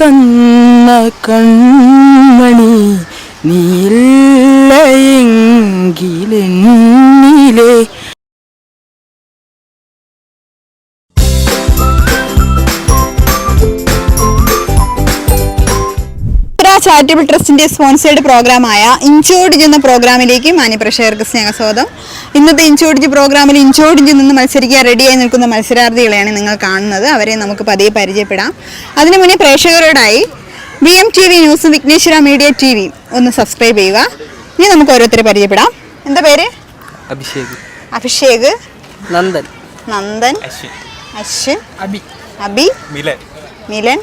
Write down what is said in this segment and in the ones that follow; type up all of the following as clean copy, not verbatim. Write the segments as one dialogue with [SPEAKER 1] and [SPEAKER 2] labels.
[SPEAKER 1] തന്ന കൺമണി നീയില്ലെങ്കിലെന്നിലെ
[SPEAKER 2] ചാരിറ്റബിൾ ട്രസ്റ്റിന്റെ സ്പോൺസേർഡ് പ്രോഗ്രാമായ ഇഞ്ചോടിഞ്ച് എന്ന പ്രോഗ്രാമിലേക്ക് മാന്യപ്രേക്ഷകർക്ക് സ്നേഹസ്വാഗതം. ഇന്നത്തെ ഇഞ്ചോടിഞ്ച് പ്രോഗ്രാമിൽ ഇഞ്ചോടിഞ്ചിൽ നിന്ന് മത്സരിക്കാൻ റെഡിയായി നിൽക്കുന്ന മത്സരാർത്ഥികളെയാണ് നിങ്ങൾ കാണുന്നത്. അവരെ നമുക്ക് പതിയെ പരിചയപ്പെടാം. അതിനു മുന്നേ പ്രേക്ഷകരോടായി BMTV ന്യൂസും വിഘ്നേശ്വര മീഡിയ TV ഒന്ന് സബ്സ്ക്രൈബ് ചെയ്യുക. ഇനി നമുക്ക് ഓരോരുത്തരെ പരിചയപ്പെടാം. എന്താ പേര്? അഭിഷേക്, നന്ദൻ, അശ്വിൻ, അബി, മിലൻ,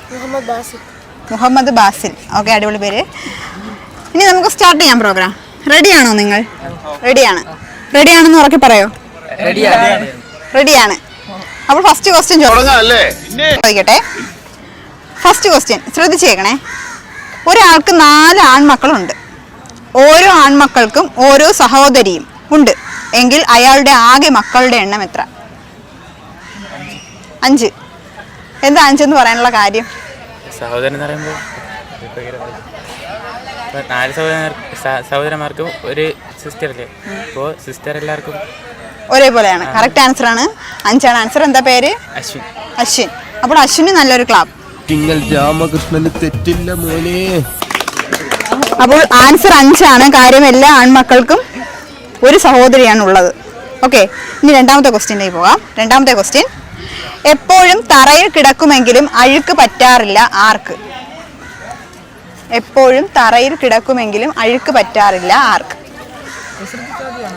[SPEAKER 2] മുഹമ്മദ് ബാസിൽ. ഓക്കെ, അടിപൊളി പേര്. ഇനി നമുക്ക് സ്റ്റാർട്ട് ചെയ്യാം പ്രോഗ്രാം. റെഡിയാണോ നിങ്ങൾ? റെഡിയാണെന്ന് ഉറക്കെ പറയോ? റെഡിയാണ്. അപ്പോൾ ഫസ്റ്റ് ക്വസ്റ്റ്യൻ ചോദിക്കട്ടെ. ഫസ്റ്റ് ക്വസ്റ്റ്യൻ ശ്രദ്ധിച്ചേക്കണേ. ഒരാൾക്ക് 4 ആൺമക്കളുണ്ട്. ഓരോ ആൺമക്കൾക്കും ഓരോ സഹോദരിയും ഉണ്ട് എങ്കിൽ അയാളുടെ ആകെ മക്കളുടെ എണ്ണം എത്ര? 5. എന്താ 5 എന്ന് പറയാനുള്ള കാര്യം?
[SPEAKER 3] സഹോദരൻ എന്ന് പറയുമ്പോൾ 4 സഹോദരന്മാർക്കും ഒരു സിസ്റ്റർ അല്ലേ? അപ്പോൾ സിസ്റ്റർ എല്ലാവർക്കും
[SPEAKER 2] ഒരേപോലെയാണ്. കറക്റ്റ് ആൻസർ ആണ്. 5 ആണ് ആൻസർ. എന്താ പേര്? അശ്വിൻ. അപ്പോൾ അശ്വിന് നല്ലൊരു ക്ലാപ്പ്.
[SPEAKER 1] രാമകൃഷ്ണന് തെറ്റില്ല മോനെ.
[SPEAKER 2] അപ്പോൾ ആൻസർ 5 ആണ്. കാര്യം എല്ലാ ആൺമക്കൾക്കും ഒരു സഹോദരിയാണ് ഉള്ളത്. ഓക്കെ, ഇനി രണ്ടാമത്തെ ക്വസ്റ്റ്യനിലേക്ക് പോകാം. രണ്ടാമത്തെ ക്വസ്റ്റ്യൻ, എപ്പോഴും തറയിൽ കിടക്കുമെങ്കിലും അഴുക്ക് പറ്റാറില്ല ആർക്ക്? എപ്പോഴും തറയിൽ കിടക്കുമെങ്കിലും അഴുക്ക് പറ്റാറില്ല ആർക്ക്?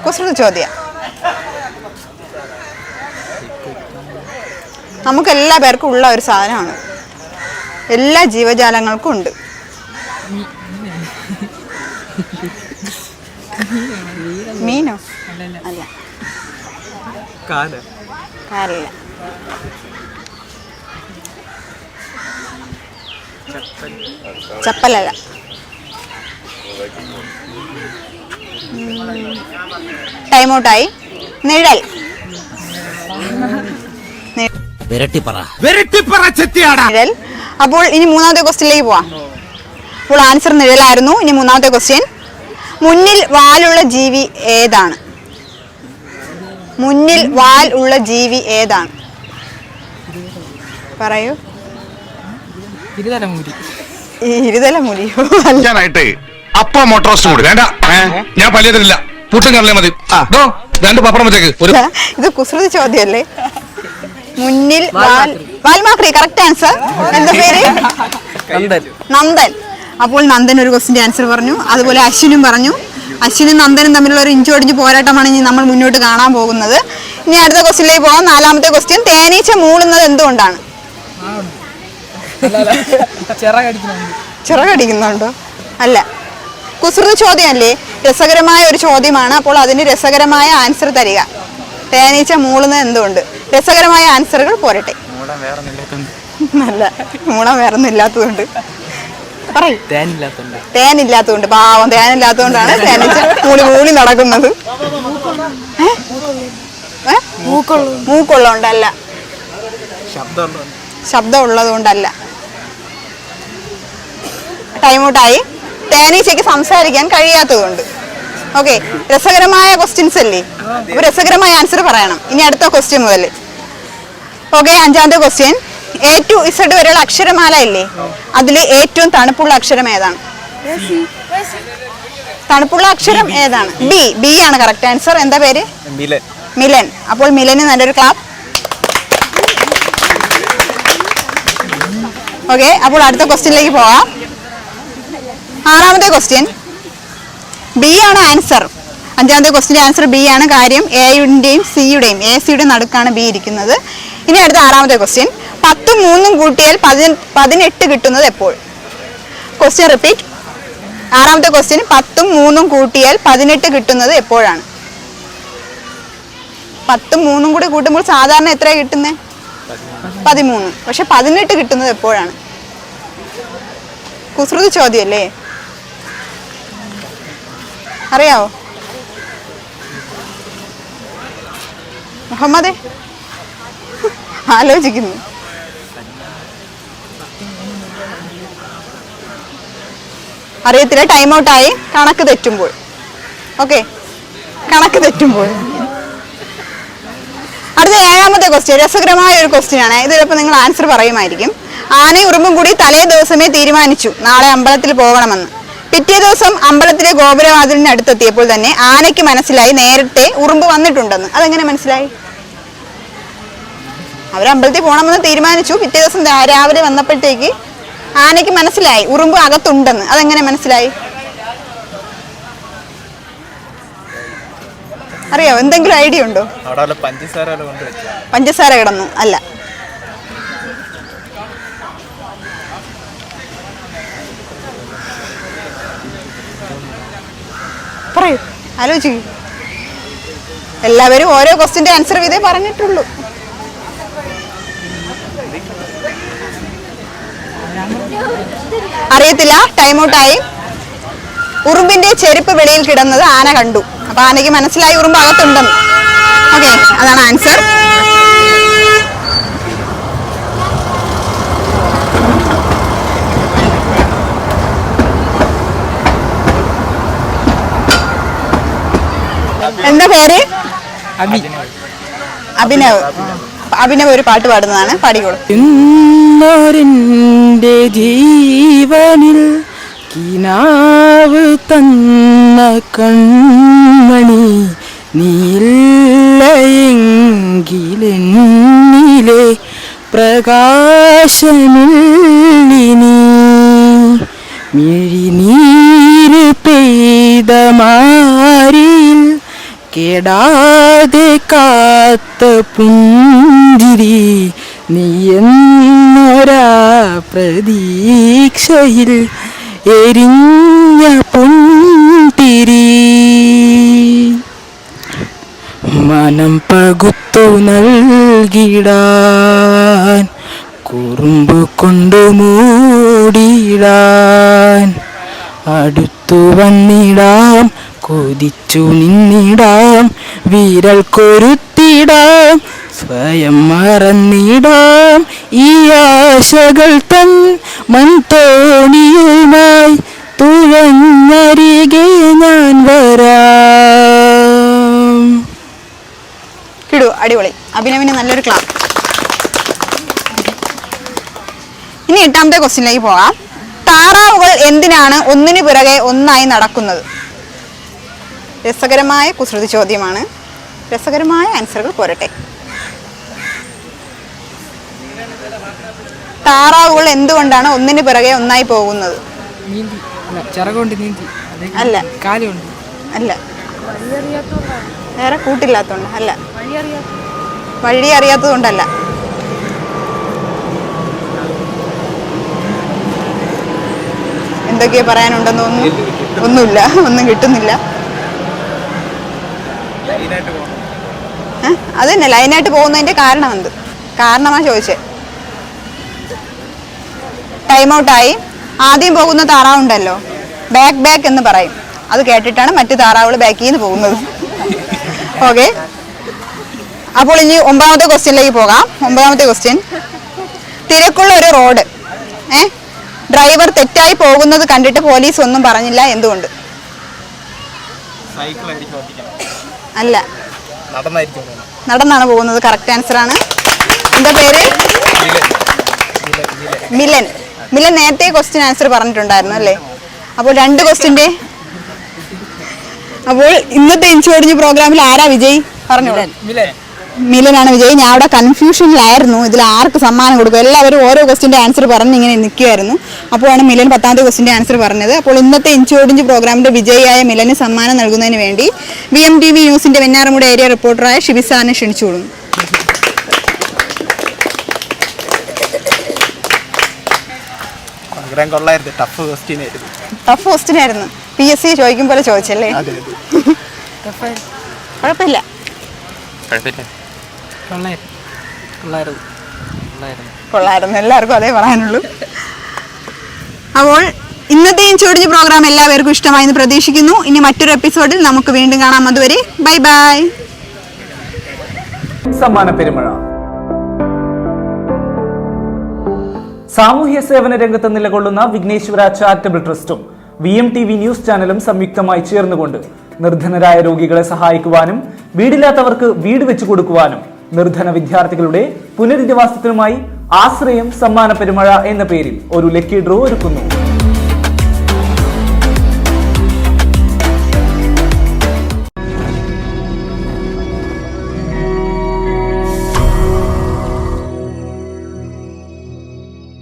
[SPEAKER 2] കുസൃതി ചോദ്യം. നമുക്ക് എല്ലാ പേർക്കും ഉള്ള ഒരു സാധനമാണ്. എല്ലാ ജീവജാലങ്ങൾക്കും ഉണ്ട്. മീനോ? അല്ല, കാലില്ല. ചപ്പലല്ല. ടൈം ഔട്ടായി. നിഴൽ. നിഴൽ. അപ്പോൾ ഇനി മൂന്നാമത്തെ ക്വസ്റ്റ്യനിലേക്ക് പോവാം. അപ്പോൾ ആൻസർ നിഴലായിരുന്നു. ഇനി മൂന്നാമത്തെ ക്വസ്റ്റ്യൻ, മുന്നിൽ വാലുള്ള ജീവി ഏതാണ്? മുന്നിൽ വാൽ ഉള്ള ജീവി ഏതാണ്? പറയൂ. ഇരുതലമുടിയോ?
[SPEAKER 4] അപ്പ മോട്ടോറോസ്റ്റ് കൂടി വേണ്ട, ഞാൻ പല്ലിയതില്ല. പുട്ടും കറിയാ മതി. 2 പപ്പടം വെച്ചേക്ക്.
[SPEAKER 2] ഇത് കുസൃതി ചോദ്യമല്ലേ? മുന്നിൽ വാൽമാക്രി. Correct answer. എന്താ പേര്? നന്ദൻ. അപ്പോൾ നന്ദൻ ഒരു ക്വസ്റ്റിന്റെ ആൻസർ പറഞ്ഞു. അതുപോലെ അശ്വിനും പറഞ്ഞു. അശ്വിനും നന്ദനും തമ്മിലുള്ള ഒരു ഇഞ്ചോടിഞ്ച് പോരാട്ടമാണ് ഇനി നമ്മൾ മുന്നോട്ട് കാണാൻ പോകുന്നത്. ഇനി അടുത്ത ക്വസ്റ്റ്യനിലേക്ക് പോകാം. 4ാമത്തെ ക്വസ്റ്റ്യൻ, തേനീച്ച മൂളുന്നത് എന്തുകൊണ്ടാണ്? ചിറകടിക്കുന്നുണ്ടോ? അല്ല, കുസൃതി ചോദ്യമല്ലേ? രസകരമായ ഒരു ചോദ്യമാണ്. അപ്പോൾ അതിന് രസകരമായ ആൻസർ തരിക. തേനീച്ച മൂളുന്നത് എന്തുകൊണ്ട്? രസകരമായ ആൻസറുകൾ പോരട്ടെ. നല്ല മൂളാൻ വേറൊന്നും ഇല്ലാത്തതുകൊണ്ട്. പറയൂ. തേനില്ലാത്തതുകൊണ്ട്. പാവം, തേനില്ലാത്തതുകൊണ്ടാണ് തേനീച്ച മൂളി നടക്കുന്നത്. മൂക്കുള്ളതുകൊണ്ടല്ല, ശബ്ദം ഉള്ളതുകൊണ്ടല്ല. ടൈം ഔട്ടായി. തേനീച്ചയ്ക്ക് സംസാരിക്കാൻ കഴിയാത്തതുകൊണ്ട്. ഓക്കെ, രസകരമായ ക്വസ്റ്റ്യൻസ് അല്ലേ? അപ്പൊ രസകരമായ ആൻസർ പറയണം. ഇനി അടുത്ത ക്വസ്റ്റ്യൻ മുതൽ. ഓക്കെ, 5ാമത്തെ ക്വസ്റ്റ്യൻ, A to Z വരെയുള്ള അക്ഷരമാല ഇല്ലേ? അതിൽ ഏറ്റവും തണുപ്പുള്ള അക്ഷരം ഏതാണ്? തണുപ്പുള്ള അക്ഷരം ഏതാണ്? ബി ആണ് കറക്റ്റ് ആൻസർ. എന്താ പേര്? മിലൻ. അപ്പോൾ മിലന് നല്ലൊരു ക്ലാപ്പ്. ഓക്കെ, അപ്പോൾ അടുത്ത ക്വസ്റ്റ്യനിലേക്ക് പോവാം. 6ാമത്തെ ക്വസ്റ്റ്യൻ, ബി ആണ് ആൻസർ. 5ാമത്തെ ക്വസ്റ്റ്യൻ്റെ ആൻസർ ബി ആണ്. കാര്യം എയുടെയും സിയുടെയും AC-യുടെ നടുക്കാണ് ബി ഇരിക്കുന്നത്. ഇനി അടുത്ത 6ാമത്തെ ക്വസ്റ്റ്യൻ, 10ഉം 3ഉം കൂട്ടിയാൽ 18 കിട്ടുന്നത് എപ്പോൾ? Question repeat. 6ാമത്തെ ക്വസ്റ്റ്യൻ, 10ഉം 3ഉം കൂട്ടിയാൽ 18 കിട്ടുന്നത് എപ്പോഴാണ്? 10ഉം 3ഉം കൂടി കൂട്ടുമ്പോൾ സാധാരണ എത്രയാണ് കിട്ടുന്നത്? 13. പക്ഷെ 18 കിട്ടുന്നത് എപ്പോഴാണ്? കുസൃതി ചോദ്യമല്ലേ? അറിയാവോ? മുഹമ്മദേ ആലോചിക്കുന്നു. അറിയത്തില്ല, ടൈം ഔട്ടായി. കണക്ക് തെറ്റുമ്പോൾ. ഓക്കെ, കണക്ക് തെറ്റുമ്പോൾ. അടുത്ത 7ാമത്തെ ക്വസ്റ്റ്യൻ രസകരമായ ഒരു ക്വസ്റ്റ്യൻ ആണ്. ഇത് ചിലപ്പോൾ നിങ്ങൾ ആൻസർ പറയുമായിരിക്കും. ആനയും ഉറുമ്പും കൂടി തലേ ദിവസമേ തീരുമാനിച്ചു നാളെ അമ്പലത്തിൽ പോകണമെന്ന്. പിറ്റേ ദിവസം അമ്പലത്തിലെ ഗോപുരവാതിലിന് അടുത്തെത്തിയപ്പോൾ തന്നെ ആനയ്ക്ക് മനസ്സിലായി നേരത്തെ ഉറുമ്പ് വന്നിട്ടുണ്ടെന്ന്. അതെങ്ങനെ മനസ്സിലായി? അവർ അമ്പലത്തിൽ പോകണമെന്ന് തീരുമാനിച്ചു. പിറ്റേ ദിവസം രാവിലെ വന്നപ്പോഴത്തേക്ക് ആനയ്ക്ക് മനസ്സിലായി ഉറുമ്പ് അകത്തുണ്ടെന്ന്. അതെങ്ങനെ മനസ്സിലായി? അറിയാവോ? എന്തെങ്കിലും ഐഡിയ ഉണ്ടോ? പഞ്ചസാര കിടന്നു? അല്ല. പറയൂ, ആലോചിക്കൂ. എല്ലാവരും ഓരോ ക്വസ്റ്റ്യന്റെ ആൻസർ ഇതേ പറഞ്ഞിട്ടുള്ളൂ. അറിയത്തില്ല, ടൈം ഔട്ടായി. ഉറുമ്പിന്റെ ചെരുപ്പ് വെളിയിൽ കിടന്നത് ആന കണ്ടു. അപ്പൊ ആനയ്ക്ക് മനസ്സിലായി ഉറുമ്പ് അകത്തുണ്ടെന്ന്. ഓക്കെ, അതാണ് ആൻസർ. എന്താ പേര്? അഭിനവ്. അഭിനവ് ഒരു പാട്ട് പാടുന്നതാണ്, പാടിക്കോളൂ.
[SPEAKER 1] ഇന്നൊരെന്റെ ജീവനിൽ കിനാവ് തന്ന കൺമണി നീയില്ലെങ്കിലെന്നിലെ പ്രകാശമില്ലിനി മിഴിനീര് പെയ്ത മാരിൽ കേടാതെ കാത്ത പുഞ്ചിരി നീ എന്നൊരാ പ്രതീക്ഷയിൽ എരിഞ്ഞ പൊൻതിരി മനം പകുത്തു നൽകിടാൻ കുറുമ്പ് കൊണ്ട് മൂടിടാൻ അടുത്തു വന്നിടാം കൊതിച്ചു നിന്നിടാം വിരൽ കൊരുത്തിടാം സ്വയം മറന്നിടാം ഈ ആശകൾ തൻ മൺതോണിയുമായി തുഴഞ്ഞരികെ ഞാൻ വരാം.
[SPEAKER 2] കിടു, അടിപൊളി. അഭിനവിന് നല്ലൊരു ക്ലാസ്. ഇനി 8ാമത്തെ ക്വസ്റ്റ്യനിലേക്ക് പോകാം. താറാവുകൾ എന്തിനാണ് ഒന്നിനു പിറകെ ഒന്നായി നടക്കുന്നത്? രസകരമായ കുസൃതി ചോദ്യമാണ്. രസകരമായ ആൻസറുകൾ പോരട്ടെ. താറാവുകൾ എന്തുകൊണ്ടാണ് ഒന്നിനു പിറകെ ഒന്നായി പോകുന്നത്? അല്ല. അല്ല. വേറെ കൂട്ടില്ലാത്തോണ്ട് അല്ല. വഴി അറിയാത്തതുകൊണ്ടല്ല. എന്തൊക്കെയാ പറയാനുണ്ടെന്ന് തോന്നുന്നു. ഒന്നുമില്ല, ഒന്നും കിട്ടുന്നില്ല. അത് തന്നെ, ലൈനായിട്ട് പോകുന്നതിന്റെ കാരണം എന്ത്? കാരണമാ ചോദിച്ചേ. ടൈം ഔട്ടായി. ആദ്യം പോകുന്ന താറാവുണ്ടല്ലോ, ബാക്ക് എന്ന് പറയും. അത് കേട്ടിട്ടാണ് മറ്റു താറാവുകൾ ബാക്കിൽ നിന്ന് പോകുന്നത്. ഓക്കെ, അപ്പോൾ ഇനി 9ാമത്തെ ക്വസ്റ്റ്യനിലേക്ക് പോകാം. 9ാമത്തെ ക്വസ്റ്റ്യൻ. തിരക്കുള്ള ഒരു റോഡ്, ഡ്രൈവർ തെറ്റായി പോകുന്നത് കണ്ടിട്ട് പോലീസ് ഒന്നും പറഞ്ഞില്ല. എന്തുകൊണ്ട്? അല്ല, നടന്നാണ് പോകുന്നത്. കറക്റ്റ് ആൻസർ ആണ്. എന്താ പേര്? മിലൻ. മിലൻ നേരത്തെ ക്വസ്റ്റ്യൻ ആൻസർ പറഞ്ഞിട്ടുണ്ടായിരുന്നു അല്ലേ? അപ്പോൾ 2 ക്വസ്റ്റ്യന്റെ. അപ്പോൾ ഇന്നത്തെ ഇൻഷോർജ് പ്രോഗ്രാമിൽ ആരാ വിജയ്? പറഞ്ഞു. മിലനാണ് വിജയ്. ഞാൻ അവിടെ കൺഫ്യൂഷനിലായിരുന്നു, ഇതിൽ ആർക്ക് സമ്മാനം കൊടുക്കും. എല്ലാവരും ഓരോ ക്വസ്റ്റ്യന്റെ ആൻസർ പറഞ്ഞ് ഇങ്ങനെ നിൽക്കുമായിരുന്നു. അപ്പോഴാണ് മിലൻ 10ാമത്തെ ക്വസ്റ്റ്യന്റെ ആൻസർ പറഞ്ഞത്. അപ്പോൾ ഇന്നത്തെ ഇൻഷോർജ് പ്രോഗ്രാമിന്റെ വിജയിയായ മിലന് സമ്മാനം നൽകുന്നതിന് വേണ്ടി VMTV ന്യൂസിന്റെ വെഞ്ഞാറമൂട് ഏരിയ റിപ്പോർട്ടറായ ഷിബിസാനെ ക്ഷണിച്ചുകൊള്ളുന്നു. ടഫ് ക്വസ്റ്റ്യൻ ആയിരുന്നു. PSC ചോദിക്കും പോലെ ചോദിച്ചല്ലേ? കുഴപ്പമില്ല. കൊള്ളായിരുന്നു. എല്ലാവർക്കും അതേ പറയാനുള്ളൂ. അപ്പോൾ ഇന്നത്തെ ഇൻഷോർജ് പ്രോഗ്രാം എല്ലാവർക്കും ഇഷ്ടമായെന്ന് പ്രതീക്ഷിക്കുന്നു. ഇനി മറ്റൊരു എപ്പിസോഡിൽ നമുക്ക് വീണ്ടും കാണാം. അതുവരെ ബൈ ബൈ.
[SPEAKER 5] സമ്മാന പെരുമഴ. സാമൂഹ്യ സേവന രംഗത്ത് നിലകൊള്ളുന്ന വിഘ്നേശ്വര ചാരിറ്റബിൾ ട്രസ്റ്റും VMTV ന്യൂസ് ചാനലും സംയുക്തമായി ചേർന്നുകൊണ്ട് നിർധനരായ രോഗികളെ സഹായിക്കുവാനും വീടില്ലാത്തവർക്ക് വീട് വെച്ചു കൊടുക്കുവാനും നിർധന വിദ്യാർത്ഥികളുടെ പുനരധിവാസത്തിനുമായി ആശ്രയം സമ്മാന പെരുമഴ എന്ന പേരിൽ ഒരു ലക്കി ഡ്രോ ഒരുക്കുന്നു.